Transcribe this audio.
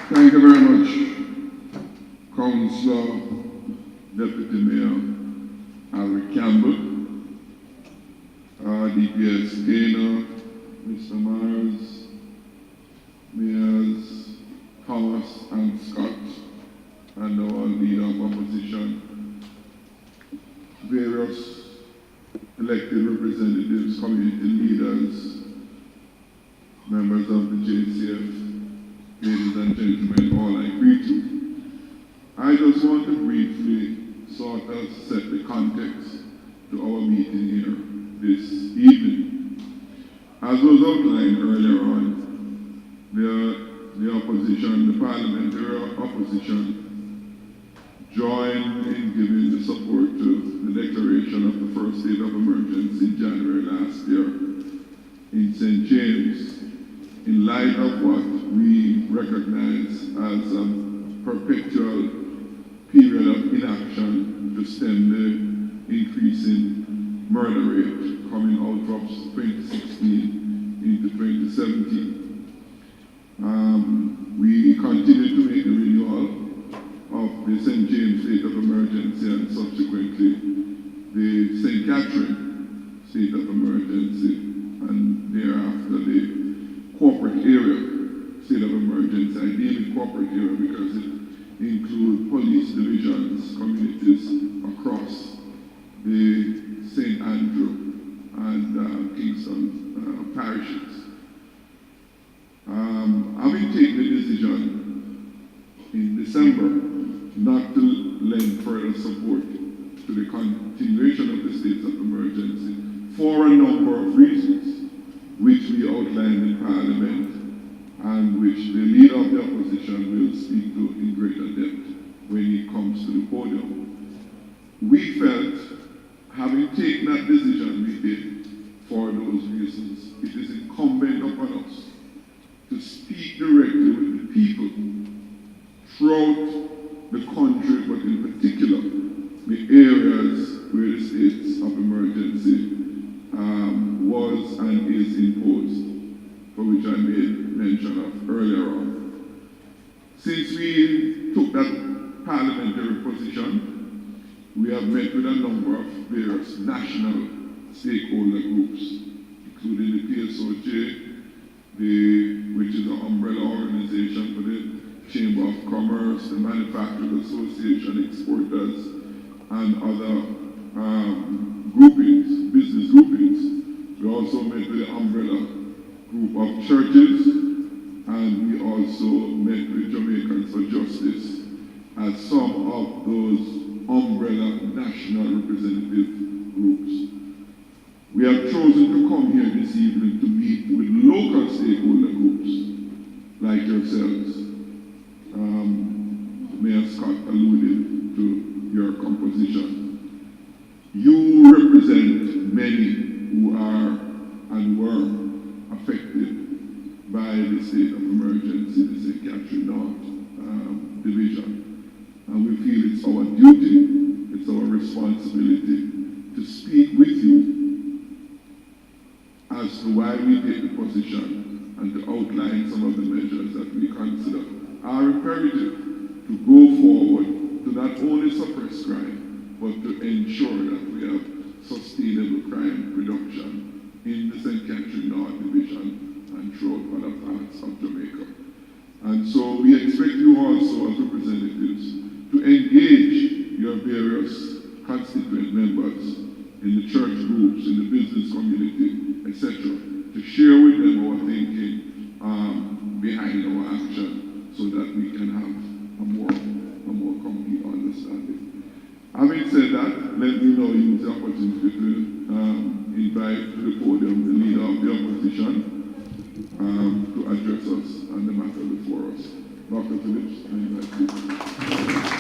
Thank you very much, Councillor Deputy Mayor Alric Campbell, DPS Gaynor, Mr. Myers, Mayors Thomas and Scott, and our leader of opposition, various elected representatives, community leaders, members of the JCF, ladies and gentlemen, all I greet you. I just want to briefly sort of set the context to our meeting here this evening. As was outlined earlier on, the opposition, the parliamentary opposition, joined in giving the support to the declaration of the first state of emergency in January last year in St. James, in light of what we recognize as a perpetual period of inaction to stem the increasing murder rate coming out of 2016 into 2017. We continue to make the renewal of the St. James state of emergency and subsequently the St. Catherine state of emergency, and thereafter the corporate area state of emergency. I name it corporate area because it includes police divisions, communities across the St. Andrew and Kingston parishes. Having taken the decision in December not to lend further support to the continuation of the states of emergency for a number of reasons, which we outlined in Parliament and which the leader of the opposition will speak to in greater depth when he comes to the podium. We felt, having taken that decision we did for those reasons, it is incumbent upon us to speak directly with the people throughout the country, but in particular the areas where the states of emergency was and is imposed, for which I made mention of earlier on. Since we took that parliamentary position, we have met with a number of various national stakeholder groups, including the PSOJ, which is an umbrella organization for the Chamber of Commerce, the Manufacturers Association, exporters, and other groupings, business groupings. We also met with the umbrella group of churches, and we also met with Jamaicans for Justice as some of those umbrella national representative groups. We have chosen to come here this evening to meet with local stakeholder groups like yourselves. Mayor Scott alluded to your composition. You represent many who are and were affected by the state of emergency, the St. Catherine North division. And we feel it's our duty, it's our responsibility to speak with you as to why we take the position and to outline some of the measures that we consider are imperative to go forward to not only suppress crime, but to ensure that we have sustainable crime reduction in the St. Catherine North Division and throughout other parts of Jamaica. And so we expect you also as representatives to engage your various constituent members in the church groups, in the business community, etc., to share with them our thinking behind our action so that we can have a more complete understanding. Having said that, let me now use the opportunity to invite to the podium the leader of the opposition to address us on the matter before us. Dr. Phillips, I invite you.